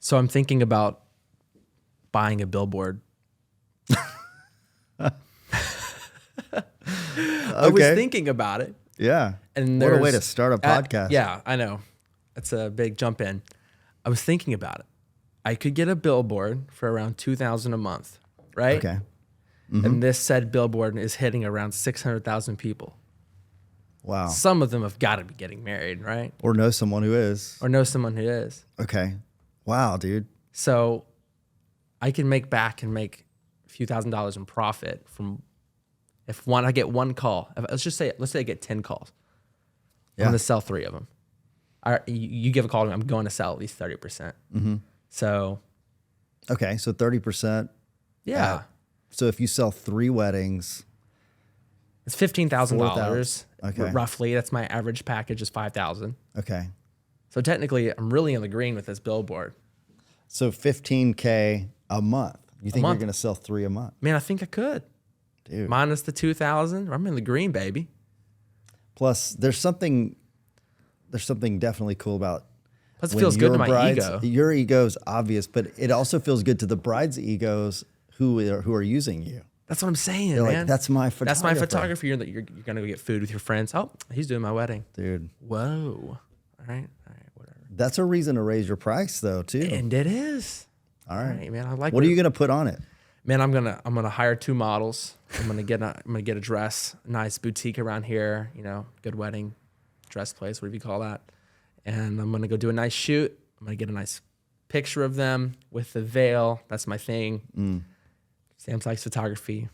So I'm thinking about buying a billboard. I was thinking about it. Yeah. And what a way there's- to start a podcast. Yeah, I know. That's a big jump in. I was thinking about it. I could get a billboard for around $2,000 a month, right? Okay. And this said billboard is hitting around 600,000 people. Wow. Some of them have got to be getting married, right? Or know someone who is. Or know someone who is. Okay. Wow, dude. So I can make back and make a few $1,000s in profit from I get one call. Let's say I get 10 calls. I'm going to sell 3 of them. You give a call to me, I'm going to sell at least 30%. So. Okay. So 30%. Yeah. So if you sell 3 weddings. It's $15,000. Okay. Roughly. That's my average package is $5,000. Okay. So technically I'm really in the green with this billboard. So $15K a month. You think you're going to sell 3 a month? Man, I think I could. Dude. Minus the 2,000. I'm in the green, baby. Plus, there's something definitely cool about. Plus, it feels good to my ego. Your ego is obvious, but it also feels good to the bride's egos who are using you. That's what I'm saying, They're man. like, that's my photographer. That's my photographer. You're going to go get food with your friends. Oh, he's doing my wedding. Dude. Whoa. All right, whatever. That's a reason to raise your price, though, too. And it is. All right, man. I like. What are you going to put on it? Man, I'm gonna hire 2 models. I'm gonna get a dress, a nice boutique around here. You know, good wedding dress place, whatever you call that. And I'm gonna go do a nice shoot. I'm gonna get a nice picture of them with the veil. That's my thing. Sam Sykes Photography,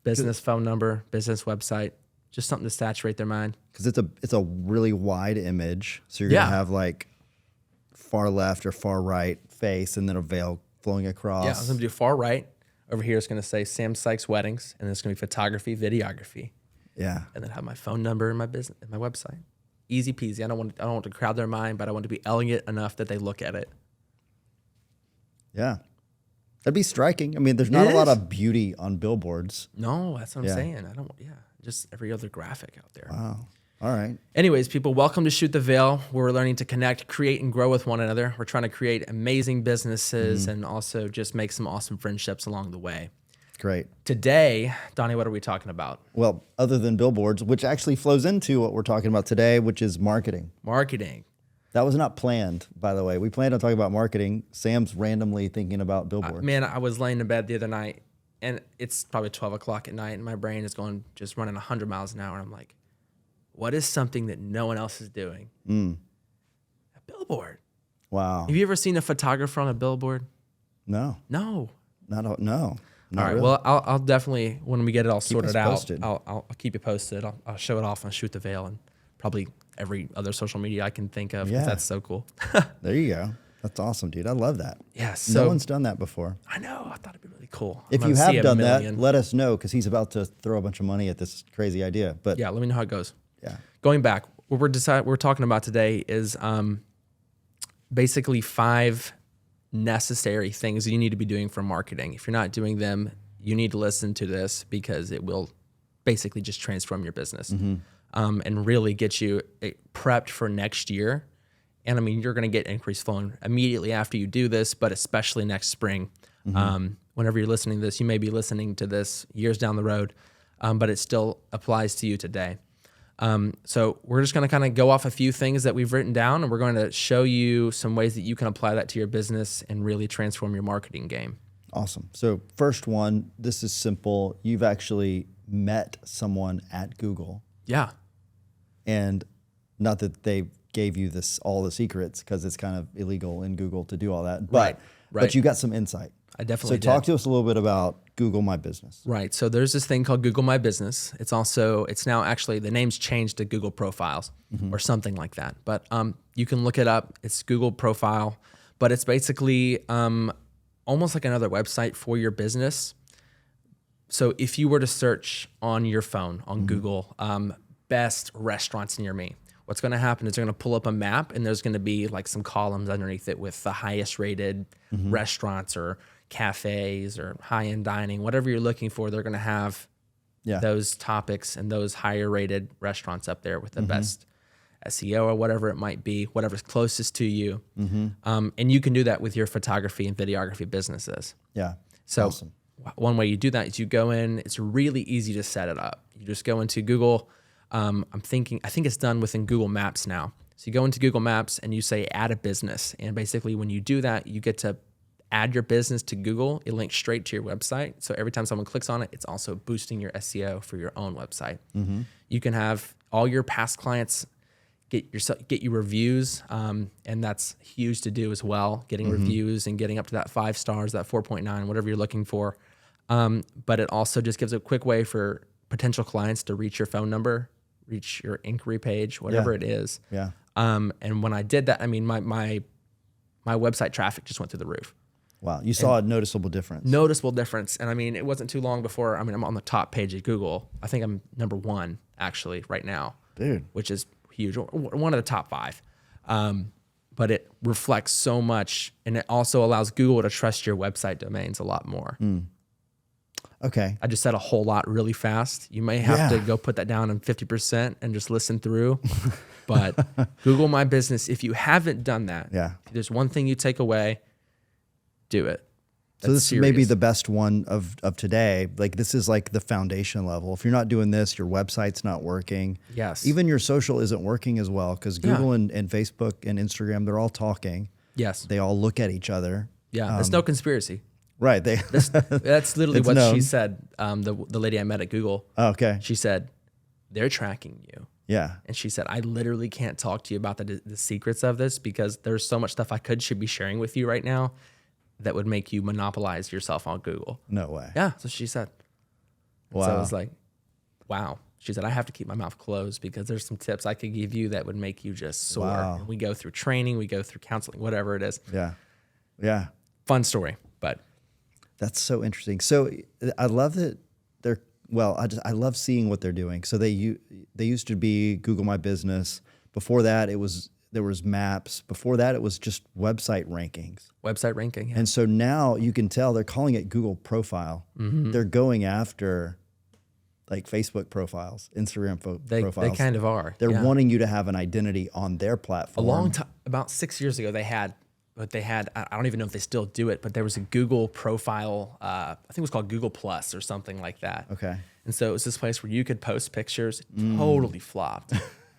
business phone number, business website, just something to saturate their mind. Because it's a really wide image, so you're gonna have like far left or far right face, and then a veil flowing across. Yeah, I'm gonna do far right. Over here, it's going to say Sam Sykes Weddings, and it's going to be photography, videography. Yeah. And then have my phone number and my business, and my website. Easy peasy. I don't want to crowd their mind, but I want to be elegant enough that they look at it. Yeah. That'd be striking. I mean, there's not a lot of beauty on billboards. No, that's what I'm saying. Just every other graphic out there. Wow. All right. Anyways, people, welcome to Shoot the Veil, where we're learning to connect, create, and grow with one another. We're trying to create amazing businesses and also just make some awesome friendships along the way. Great. Today, Donnie, what are we talking about? Well, other than billboards, which actually flows into what we're talking about today, which is marketing. Marketing. That was not planned, by the way. We planned on talking about marketing. Sam's randomly thinking about billboards. Man, I was laying in bed the other night, and it's probably 12 o'clock at night, and my brain is just running 100 miles an hour. And I'm like, what is something that no one else is doing? A billboard. Wow. Have you ever seen a photographer on a billboard? No. No. No. All right. Really. Well, I'll definitely, when we get it all sorted out, posted. I'll keep you posted. I'll show it off on Shoot the Veil and probably every other social media I can think of. 'Cause that's so cool. There you go. That's awesome, dude. I love that. Yeah. So No one's done that before. I know. I thought it'd be really cool. If I'm you gonna see have a done that, million. let us know, because he's about to throw a bunch of money at this crazy idea. But Yeah, let me know how it goes. yeah. Going back, what we're talking about today is basically 5 necessary things you need to be doing for marketing. If you're not doing them, you need to listen to this, because it will basically just transform your business and really get you prepped for next year. And I mean, you're going to get increased flowing immediately after you do this, but especially next spring. Whenever you're listening to this, you may be listening to this years down the road, but it still applies to you today. So we're just going to kind of go off a few things that we've written down, and we're going to show you some ways that you can apply that to your business and really transform your marketing game. Awesome. So first one, this is simple. You've actually met someone at Google, Yeah. and not that they gave you all the secrets, because it's kind of illegal in Google to do all that. But Right. you got some insight. I definitely So did. talk to us a little bit about Google My Business. Right. So there's this thing called Google My Business. It's now actually, the name's changed to Google Profiles or something like that. But you can look it up. It's Google Profile, but it's basically almost like another website for your business. So if you were to search on your phone on Google, best restaurants near me, what's going to happen is they're going to pull up a map, and there's going to be like some columns underneath it with the highest rated restaurants or cafes or high-end dining, whatever you're looking for. They're going to have those topics and those higher rated restaurants up there with the best SEO or whatever it might be, whatever's closest to you. And you can do that with your photography and videography businesses. Yeah. So Awesome. one way you do that is you go in, it's really easy to set it up. You just go into Google. I think it's done within Google Maps now. So you go into Google Maps and you say add a business. And basically when you do that, you get to add your business to Google. It links straight to your website. So every time someone clicks on it, it's also boosting your SEO for your own website. You can have all your past clients get you reviews. And that's huge to do as well, getting reviews and getting up to that 5 stars, that 4.9, whatever you're looking for. But it also just gives a quick way for potential clients to reach your phone number, reach your inquiry page, whatever it is. Yeah. And when I did that, I mean, my website traffic just went through the roof. Wow. You saw a noticeable difference. Noticeable difference. And I mean, it wasn't too long before, I mean, I'm on the top page of Google. I think I'm number 1 actually right now. Dude. Which is huge. One of the top 5. But it reflects so much, and it also allows Google to trust your website domains a lot more. Okay. I just said a whole lot really fast. You may have to go put that down in 50% and just listen through. But Google My Business, if you haven't done that, if there's one thing you take away, do it. So this may be the best one of today. Like this is like the foundation level. If you're not doing this, your website's not working. Yes. Even your social isn't working as well because Google and Facebook and Instagram, they're all talking. Yes. They all look at each other. Yeah. It's no conspiracy. Right. That's literally It's what known. she said. The lady I met at Google. Oh, okay. She said, they're tracking you. Yeah. And she said, I literally can't talk to you about the secrets of this because there's so much stuff I should be sharing with you right now that would make you monopolize yourself on Google. No way. Yeah. So she said. Wow. So I was like, wow. She said, I have to keep my mouth closed because there's some tips I could give you that would make you just soar. Wow. And we go through training, we go through counseling, whatever it is. Yeah. Yeah. Fun story, but. That's so interesting. So I love that they're, well, I love seeing what they're doing. So they used to be Google My Business. Before that, there was Maps. Before that, it was just website rankings. Website ranking. Yeah. And so now you can tell they're calling it Google Profile. They're going after like Facebook profiles, Instagram profiles. They kind of are. They're wanting you to have an identity on their platform. A long time, about 6 years ago, I don't even know if they still do it, but there was a Google profile, I think it was called Google Plus or something like that. Okay. And so it was this place where you could post pictures. Totally flopped.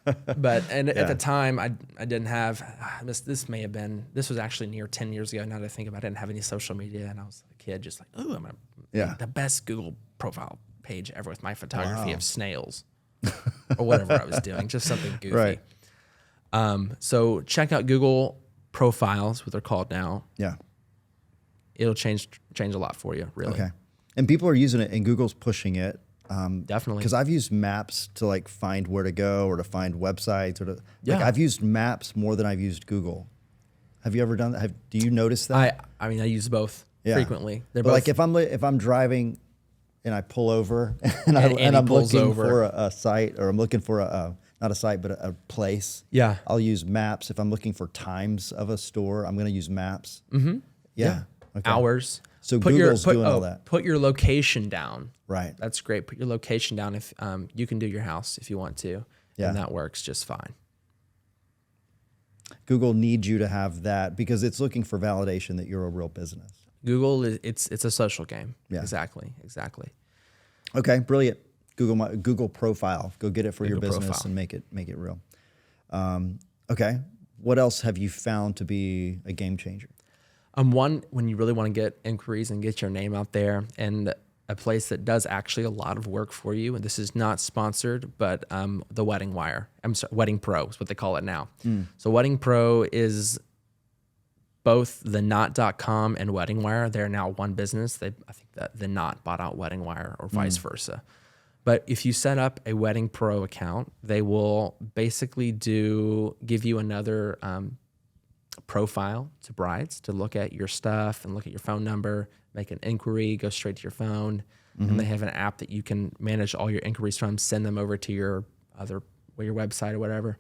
But at the time, I didn't have, this was actually near 10 years ago. Now that I think about it, I didn't have any social media. And I was a kid just like, oh, I'm going to make the best Google profile page ever with my photography of snails or whatever I was doing, just something goofy. Right. So check out Google Profiles, what they're called now. Yeah. It'll change a lot for you, really. Okay. And people are using it and Google's pushing it. Definitely. Because I've used Maps to like find where to go or to find websites or to like I've used Maps more than I've used Google. Have you ever done that? Do you notice that? I mean, I use both frequently. They're but both, like if I'm driving and I pull over and I'm looking for a site or I'm looking for not a site, but a place. Yeah. I'll use Maps. If I'm looking for times of a store, I'm going to use Maps. Mm-hmm. Yeah. Okay. Hours. So Google's doing all that. Put your location down. Right. That's great. Put your location down if you can do your house if you want to. Yeah. And that works just fine. Google needs you to have that because it's looking for validation that you're a real business. Google, it's a social game. Yeah. Exactly. Okay, brilliant. Google Profile. Go get it for your Google business Profile. and make it real. Okay, what else have you found to be a game changer? One, when you really want to get inquiries and get your name out there, and a place that does actually a lot of work for you, and this is not sponsored, but the Wedding Wire. I'm sorry, Wedding Pro is what they call it now. So Wedding Pro is both the Knot.com and Wedding Wire. They're now one business. I think that the Knot bought out Wedding Wire or vice versa. But if you set up a Wedding Pro account, they will basically give you another profile to brides to look at your stuff and look at your phone number, make an inquiry, go straight to your phone. And they have an app that you can manage all your inquiries from, send them over to your website or whatever.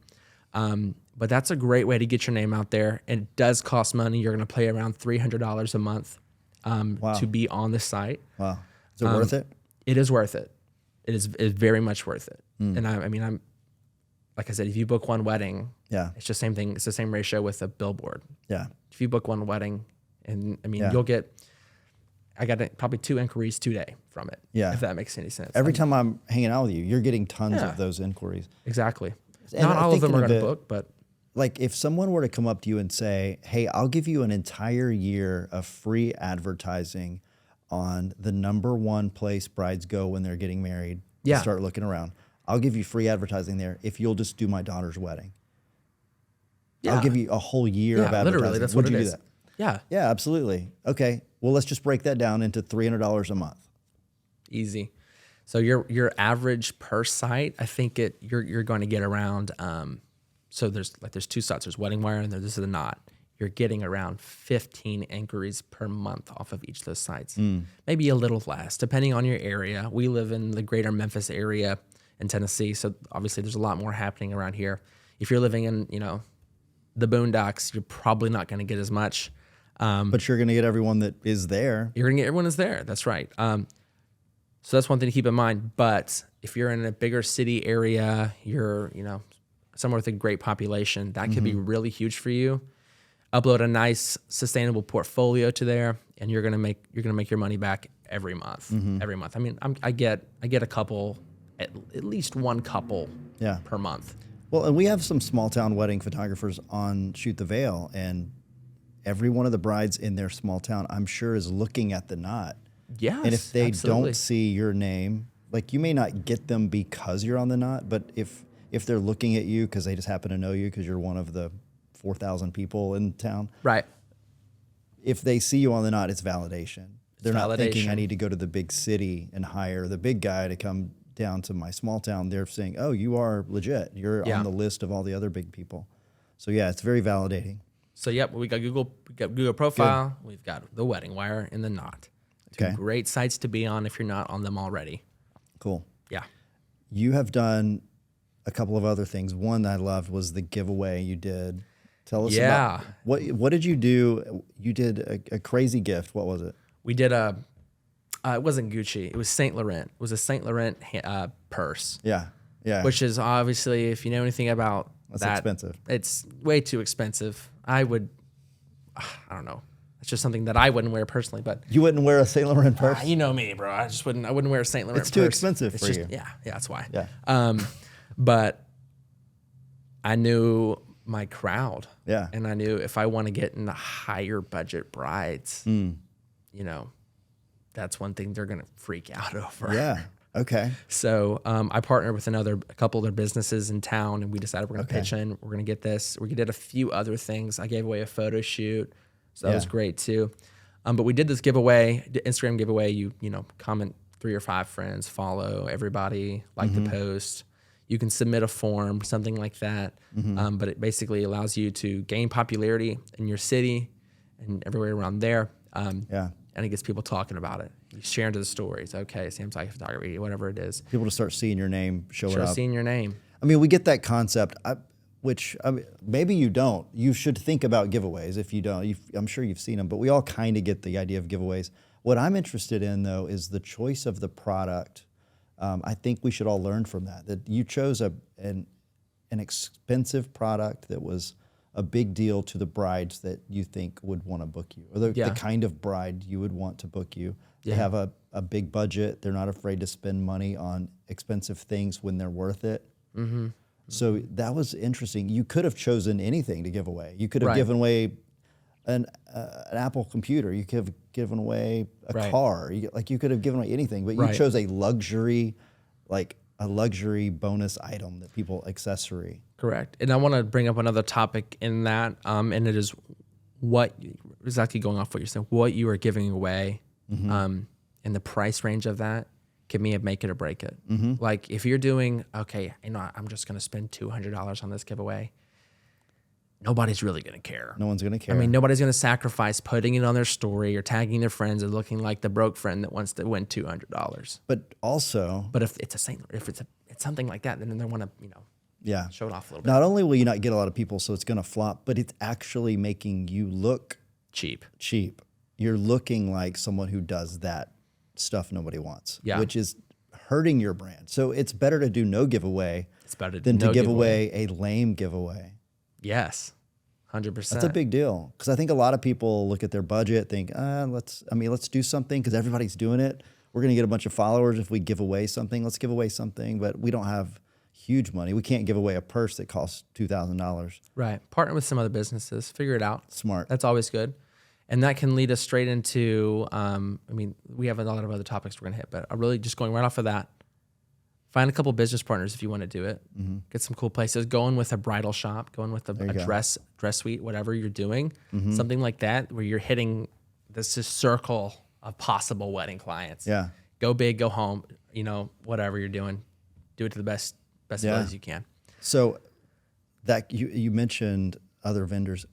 But that's a great way to get your name out there. It does cost money. You're going to pay around $300 a month to be on the site. Wow, is it worth it? It is worth it. It is very much worth it. And I mean, like I said, if you book one wedding, Yeah. it's just same thing. It's the same ratio with a billboard. Yeah. If you book one wedding, and I mean, Yeah. you'll get, I got probably 2 inquiries today from it. Yeah. If that makes any sense. Every time I'm hanging out with you, you're getting tons Yeah. of those inquiries. Exactly. And Not all of them thinking are going of to it, book, but like if someone were to come up to you and say, "Hey, I'll give you an entire year of free advertising on the #1 place brides go when they're getting married, to Yeah. start looking around. I'll give you free advertising there if you'll just do my daughter's wedding. I'll give you a whole year of yeah, advertising." literally, that's Would what you it do is. that? Yeah, Yeah, absolutely. Okay. Well, let's just break that down into $300 a month. easy. So your average per site, I think you're going to get around. So there's 2 sites. There's Wedding Wire and this is the Knot. You're getting around 15 inquiries per month off of each of those sites. Maybe a little less, depending on your area. We live in the greater Memphis area in Tennessee, so obviously there's a lot more happening around here. If you're living in, the boondocks, you're probably not going to get as much. But you're going to get everyone that is there. You're going to get everyone is there. That's right. So that's one thing to keep in mind. But if you're in a bigger city area, you're, somewhere with a great population, that could be really huge for you. Upload a nice sustainable portfolio to there, and you're gonna make your money back every month. Every month. I mean, I get a couple, at least one couple Yeah. per month. Well, and we have some small town wedding photographers on Shoot the Veil, and every one of the brides in their small town, I'm sure, is looking at the Knot. Yes, And if they absolutely. don't see your name, like you may not get them because you're on the Knot, but if they're looking at you because they just happen to know you because you're one of the 4,000 people in town, Right. if they see you on the Knot, it's validation. They're not thinking, validation. I need to go to the big city and hire the big guy to come down to my small town. They're saying, oh, you are legit. You're Yeah. on the list of all the other big people. So yeah, it's very validating. So yep, we got Google profile. We've got the Wedding Wire and the Knot. 2 Okay. great sites to be on if you're not on them already. Cool. Yeah. You have done a couple of other things. One that I loved was the giveaway you did. Tell us Yeah. about what did you do? You did a crazy gift. What was it? We did it wasn't Gucci. It was Saint Laurent. It was a Saint Laurent purse, Yeah. Yeah. which is obviously, if you know anything about That's that, expensive. It's way too expensive. I don't know. It's just something that I wouldn't wear personally, but You wouldn't wear a Saint Laurent purse? you know me, bro. I wouldn't wear a Saint Laurent It's too purse. expensive It's for just, you. Yeah, that's why. Yeah. But I knew my crowd. Yeah. And I knew if I want to get in the higher budget brides, that's one thing they're going to freak out over. Yeah. Okay. So I partnered with a couple of their businesses in town, and we decided we're going to pitch in. We're going to get this. We did a few other things. I gave away a photo shoot, so that was Yeah. great too. But we did this giveaway, Instagram giveaway. You comment 3 or 5 friends, follow everybody, like the post. You can submit a form, something like that. But it basically allows you to gain popularity in your city and everywhere around there. Yeah. And it gets people talking about it. You share into the stories. Okay, Sam Psychic Photography, whatever it is. People to start seeing your name showing Start up. seeing your name. I mean, we get that concept, which maybe you don't. You should think about giveaways. If you don't, I'm sure you've seen them, but we all kind of get the idea of giveaways. What I'm interested in, though, is the choice of the product. I think we should all learn from that. That you chose an expensive product that was a big deal to the brides that you think would want to book you, or the kind of bride you would want to book you. They have a big budget. They're not afraid to spend money on expensive things when they're worth it. So that was interesting. You could have chosen anything to give away. You could have given away an Apple computer. You could have given away a car. You could have given away anything, but you chose a luxury bonus item that people accessory. Correct. And I want to bring up another topic in that, and it is exactly going off what you're saying, what you are giving away, and the price range of that can make it or break it. Like if you're doing, okay, I'm just going to spend $200 on this giveaway. Nobody's really going to care. No one's going to care. I mean, nobody's going to sacrifice putting it on their story or tagging their friends and looking like the broke friend that wants to win $200. but also, But if it's something like that, then they want to, yeah, show it off a little bit. not only will you not get a lot of people, so it's going to flop, but it's actually making you look Cheap. cheap. You're looking like someone who does that stuff nobody wants, Yeah. which is hurting your brand. So it's better to do no giveaway It's better than to no give giveaway. away a lame giveaway. Yes, 100%. That's a big deal because I think a lot of people look at their budget, think, let's do something because everybody's doing it. We're going to get a bunch of followers if we give away something. Let's give away something, but we don't have huge money. We can't give away a purse that costs $2,000. Right. Partner with some other businesses. Figure it out. Smart. That's always good. And that can lead us straight into, we have a lot of other topics we're going to hit, but I'm really just going right off of that. Find a couple business partners if you want to do it. Mm-hmm. Get some cool places. Go in with a bridal shop. Go in with a go. dress suite, whatever you're doing. Mm-hmm. Something like that where you're hitting this circle of possible wedding clients. Yeah. Go big, go home. Whatever you're doing, do it to the best way as you can. So that you mentioned other vendors.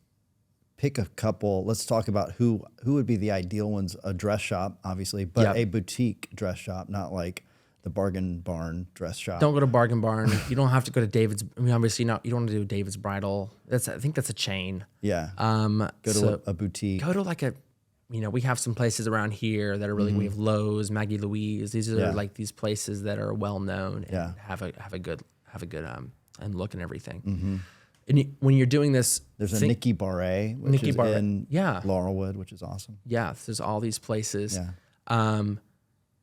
Pick a couple. Let's talk about who would be the ideal ones. A dress shop, obviously, but a boutique dress shop, not like the Bargain Barn dress shop. Don't go to Bargain Barn. You don't have to go to David's. Obviously, not. You don't want to do David's Bridal. I think that's a chain. Yeah. Go to a boutique. Go to like a. We have some places around here that are really. We have Lowe's, Maggie Louise. These are like these places that are well known and have a good and look and everything. And when you're doing this, there's a Nikki Barre, which is in Laurelwood, which is awesome. Yeah, there's all these places. Yeah.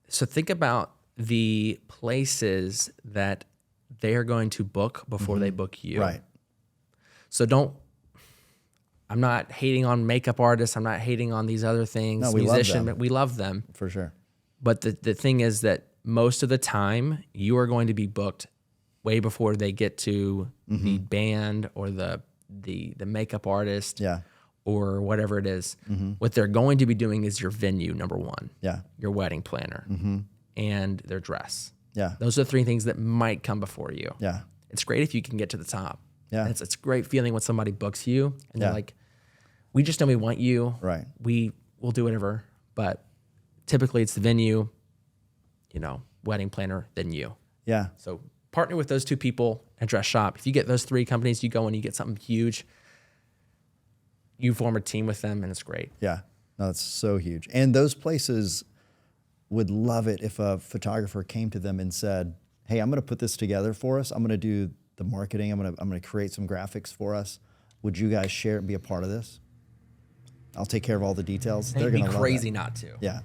So think about the places that they are going to book before they book you. Right. So I'm not hating on makeup artists. I'm not hating on these other things. No, we love them. We love them. For sure. But the thing is that most of the time you are going to be booked way before they get to the band or the makeup artist or whatever it is. What they're going to be doing is your venue, number one. Yeah. Your wedding planner and their dress. Yeah. Those are the three things that might come before you. Yeah. It's great if you can get to the top. Yeah. It's a great feeling when somebody books you and they're like, we just know we want you. Right. We will do whatever. But typically it's the venue, wedding planner, then you. Yeah. So partner with those two people and dress shop. If you get those three companies, you go and you get something huge. You form a team with them and it's great. Yeah. No, it's so huge. And those places would love it if a photographer came to them and said, hey, I'm going to put this together for us. I'm going to do the marketing. I'm going to create some graphics for us. Would you guys share and be a part of this? I'll take care of all the details. They'd be crazy not to. Yeah.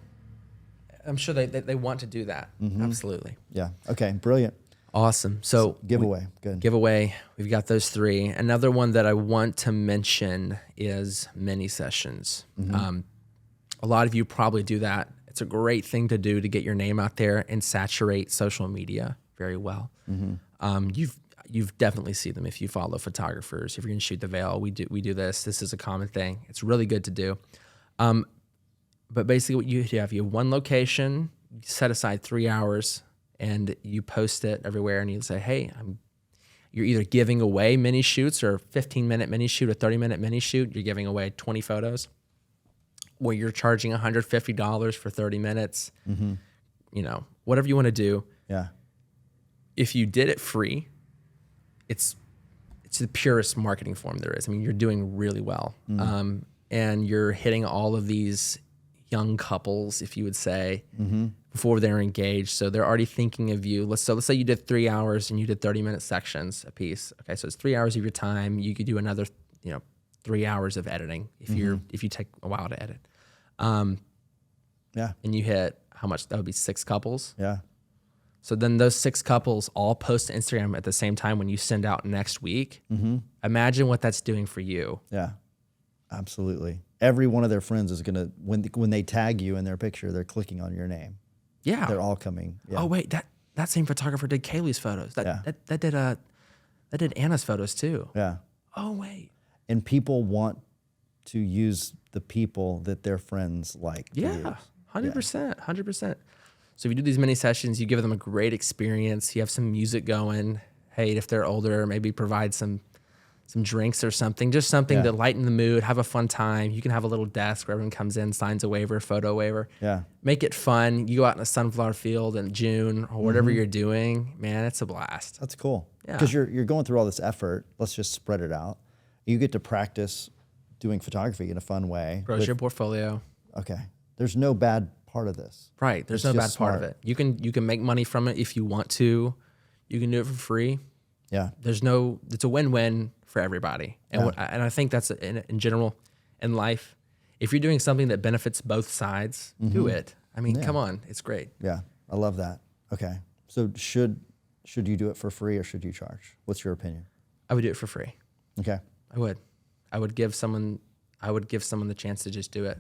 I'm sure they want to do that. Absolutely. Yeah. Okay. Brilliant. Awesome. So giveaway. Good. Giveaway. We've got those three. Another one that I want to mention is mini sessions. A lot of you probably do that. It's a great thing to do to get your name out there and saturate social media very well. You've definitely seen them if you follow photographers. If you're gonna shoot the veil, we do this. This is a common thing. It's really good to do. But basically, what you have one location. You set aside 3 hours, and you post it everywhere. And you say, "Hey, you're either giving away mini shoots or 15-minute mini shoot, or 30-minute mini shoot. You're giving away 20 photos, or you're charging $150 for 30 minutes. Whatever you want to do. Yeah. If you did it free, it's the purest marketing form there is. I mean, you're doing really well, and you're hitting all of these young couples, if you would say, before they're engaged. So they're already thinking of you. Let's say you did 3 hours and you did 30-minute sections a piece. Okay, so it's 3 hours of your time. You could do another, 3 hours of editing if you take a while to edit. Yeah. And you hit how much? That would be 6 couples. Yeah. So then those 6 couples all post to Instagram at the same time when you send out next week. Imagine what that's doing for you. Yeah. Absolutely. Every one of their friends is going to, when they tag you in their picture, they're clicking on your name. Yeah. They're all coming. Yeah. Oh, wait, that same photographer did Kaylee's photos. That did Anna's photos too. Yeah. Oh, wait. And people want to use the people that their friends like. Yeah, 100%, 100%. So if you do these mini sessions, you give them a great experience. You have some music going. Hey, if they're older, maybe provide some drinks or something, just something to lighten the mood, have a fun time. You can have a little desk where everyone comes in, signs a waiver, photo waiver. Yeah. Make it fun. You go out in a sunflower field in June or whatever you're doing, man, it's a blast. That's cool. Yeah. Because you're going through all this effort. Let's just spread it out. You get to practice doing photography in a fun way. Grows your portfolio. Okay. There's no bad part of this. Right. There's It's no bad just part of smart. it. You can make money from it if you want to. You can do it for free. Yeah. It's a win-win for everybody. And and I think that's in general in life. If you're doing something that benefits both sides, do it. I mean, come on, it's great. Yeah. I love that. Okay. So should you do it for free or should you charge? What's your opinion? I would do it for free. Okay. I would. I would give someone the chance to just do it.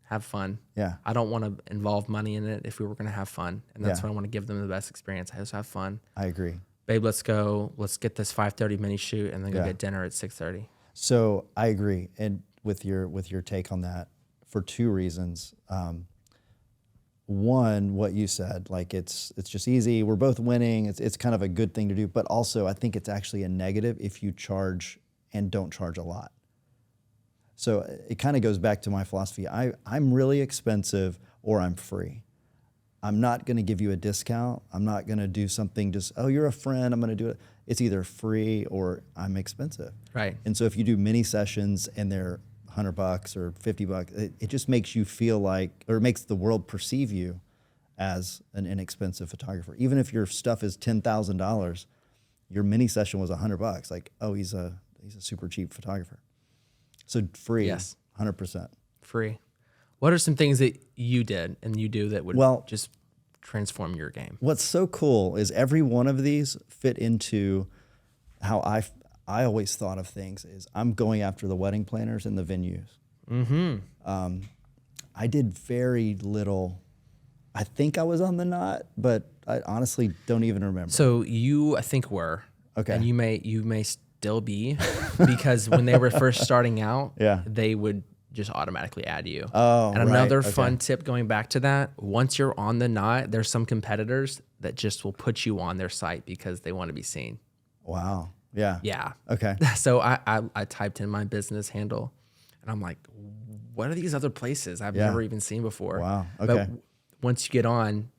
Have fun. Yeah. I don't want to involve money in it if we were going to have fun. And that's Yeah. why I want to give them the best experience. I just have fun. I agree. Babe, let's go. Let's get this 5:30 mini shoot and then go Yeah. get dinner at 6:30. So I agree, and with your take on that, for two reasons. One, what you said, like it's just easy. We're both winning. It's kind of a good thing to do, but also I think it's actually a negative if you charge and don't charge a lot. So it kind of goes back to my philosophy. I'm really expensive or I'm free. I'm not going to give you a discount. I'm not going to do something just, oh, you're a friend, I'm going to do it. It's either free or I'm expensive. Right. And so if you do mini sessions and they're $100 or $50, it just makes you feel like, or it makes the world perceive you as an inexpensive photographer. Even if your stuff is $10,000, your mini session was $100. Like, oh, he's a super cheap photographer. So free, Yes. 100%. Free. What are some things that you did and you do that would just transform your game? What's so cool is every one of these fit into how I always thought of things is I'm going after the wedding planners and the venues. I did very little. I think I was on the Knot, but I honestly don't even remember. So you, I think, were. Okay. And you may still be because when they were first starting out, Yeah. they would just automatically add you. Oh, and right, another okay. fun tip going back to that, once you're on the Knot, there's some competitors that just will put you on their site because they want to be seen. Wow. Yeah. Yeah. Okay. So I typed in my business handle and I'm like, what are these other places I've Yeah. never even seen before? Wow, But okay. once you get on,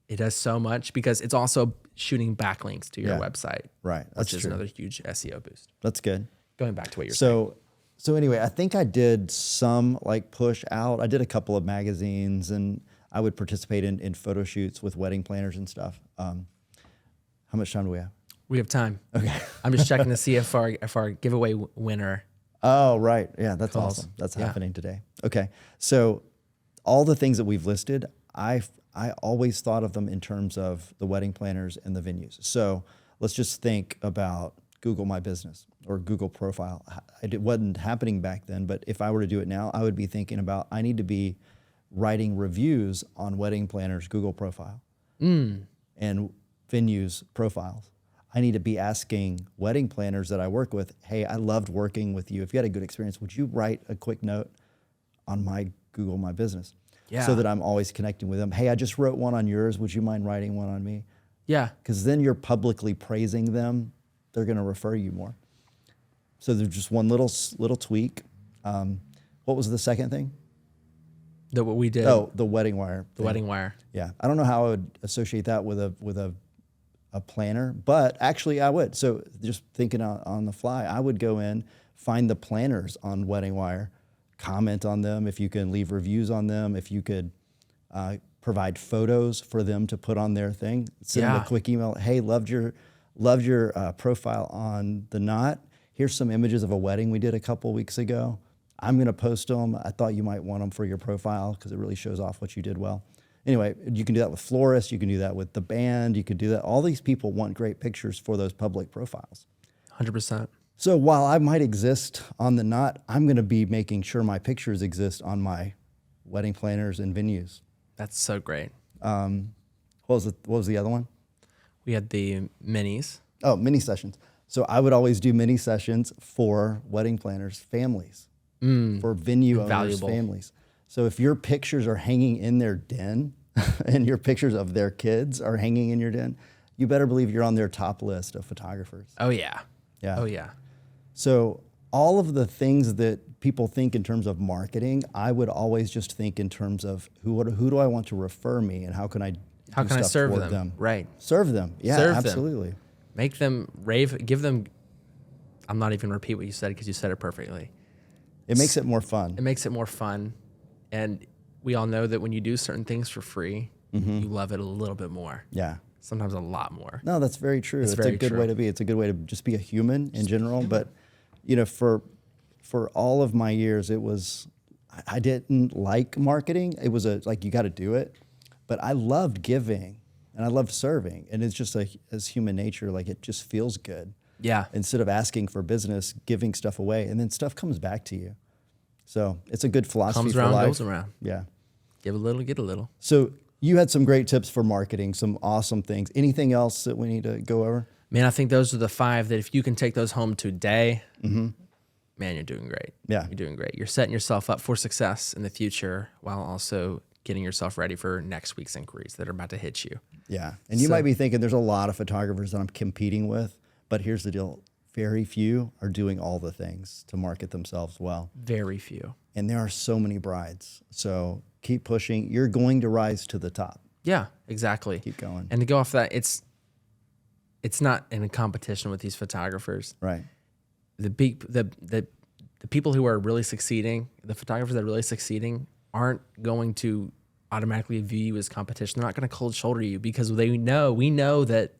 it does so much because it's also shooting backlinks to your Yeah. website. Right. That's Which is true. another huge SEO boost. That's good. Going back to what you're saying. So anyway, I think I did some like push out. I did a couple of magazines and I would participate in photo shoots with wedding planners and stuff. How much time do we have? We have time. Okay. I'm just checking to see if our giveaway winner. Oh, right. Yeah, that's Calls. awesome. That's Yeah. happening today. Okay. So all the things that we've listed, I always thought of them in terms of the wedding planners and the venues. So let's just think about Google My Business or Google Profile. It wasn't happening back then, but if I were to do it now, I would be thinking about I need to be writing reviews on wedding planners Google Profile and venues profiles. I need to be asking wedding planners that I work with, hey, I loved working with you. If you had a good experience, would you write a quick note on my Google My Business? Yeah. So that I'm always connecting with them. Hey, I just wrote one on yours. Would you mind writing one on me? Yeah. Because then you're publicly praising them. They're going to refer you more. So there's just one little tweak. What was the second thing? That what we did. Oh, the wedding wire. The wedding wire. Yeah, I don't know how I would associate that with a planner, but actually I would. So just thinking on the fly, I would go in, find the planners on Wedding Wire, comment on them, if you can leave reviews on them, if you could provide photos for them to put on their thing, send them Yeah. a quick email. Hey, loved your profile on the Knot. Here's some images of a wedding we did a couple weeks ago. I'm going to post them. I thought you might want them for your profile because it really shows off what you did well. Anyway, you can do that with florists. You can do that with the band. You could do that. All these people want great pictures for those public profiles. 100%. So while I might exist on the Knot, I'm going to be making sure my pictures exist on my wedding planners and venues. That's so great. What was the other one? We had the minis. Oh, mini sessions. So I would always do mini sessions for wedding planners' families, for venue owners' Valuable. families. So if your pictures are hanging in their den and your pictures of their kids are hanging in your den, you better believe you're on their top list of photographers. Oh yeah. Yeah. Oh yeah. So all of the things that people think in terms of marketing, I would always just think in terms of who do I want to refer me and how can I stuff serve toward them? Right. Serve them. Yeah, Serve them. absolutely. Make them rave. Give them. I'm not even repeat what you said because you said it perfectly. It makes it more fun. It makes it more fun, and we all know that when you do certain things for free, you love it a little bit more. Yeah. Sometimes a lot more. No, that's very true. It's a very good true. way to be. It's a good way to just be a human in general. But, you know, for all of my years, it was, I didn't like marketing. It was like, you got to do it. But I loved giving and I loved serving. And it's just like, as human nature, like it just feels good. Yeah. Instead of asking for business, giving stuff away, and then stuff comes back to you. So it's a good philosophy Comes for around, life. goes around. Yeah. Give a little, get a little. So you had some great tips for marketing, some awesome things. Anything else that we need to go over? Man, I think those are the 5 that if you can take those home today, man, you're doing great. Yeah. You're doing great. You're setting yourself up for success in the future while also getting yourself ready for next week's inquiries that are about to hit you. Yeah. And you So- might be thinking there's a lot of photographers that I'm competing with, but here's the deal. Very few are doing all the things to market themselves well. Very few. And there are so many brides. So keep pushing. You're going to rise to the top. Yeah, exactly. Keep going. And to go off that, it's not in a competition with these photographers. Right. The people who are really succeeding, the photographers that are really succeeding, aren't going to automatically view you as competition. They're not going to cold shoulder you because we know that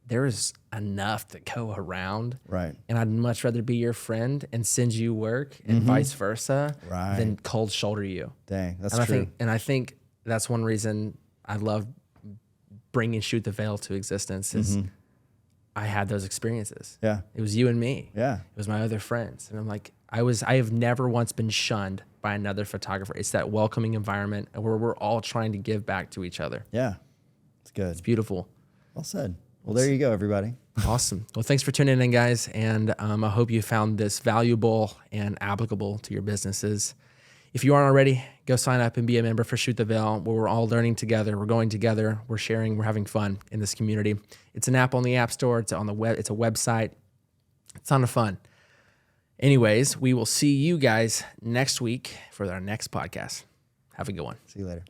there is enough to go around. Right. And I'd much rather be your friend and send you work and vice versa Right. than cold shoulder you. Dang, that's And true. I think that's one reason I love bringing Shoot the Veil to existence is I had those experiences. Yeah. It was you and me. Yeah. It was my other friends. And I'm like, I have never once been shunned by another photographer. It's that welcoming environment where we're all trying to give back to each other. Yeah. It's good. It's beautiful. Well said. Well, there you go, everybody. Awesome. Well, thanks for tuning in, guys. And I hope you found this valuable and applicable to your businesses. If you aren't already, go sign up and be a member for Shoot the Veil, where we're all learning together. We're going together. We're sharing. We're having fun in this community. It's an app on the App Store. It's on the web. It's a website. It's a ton of fun. Anyways, we will see you guys next week for our next podcast. Have a good one. See you later.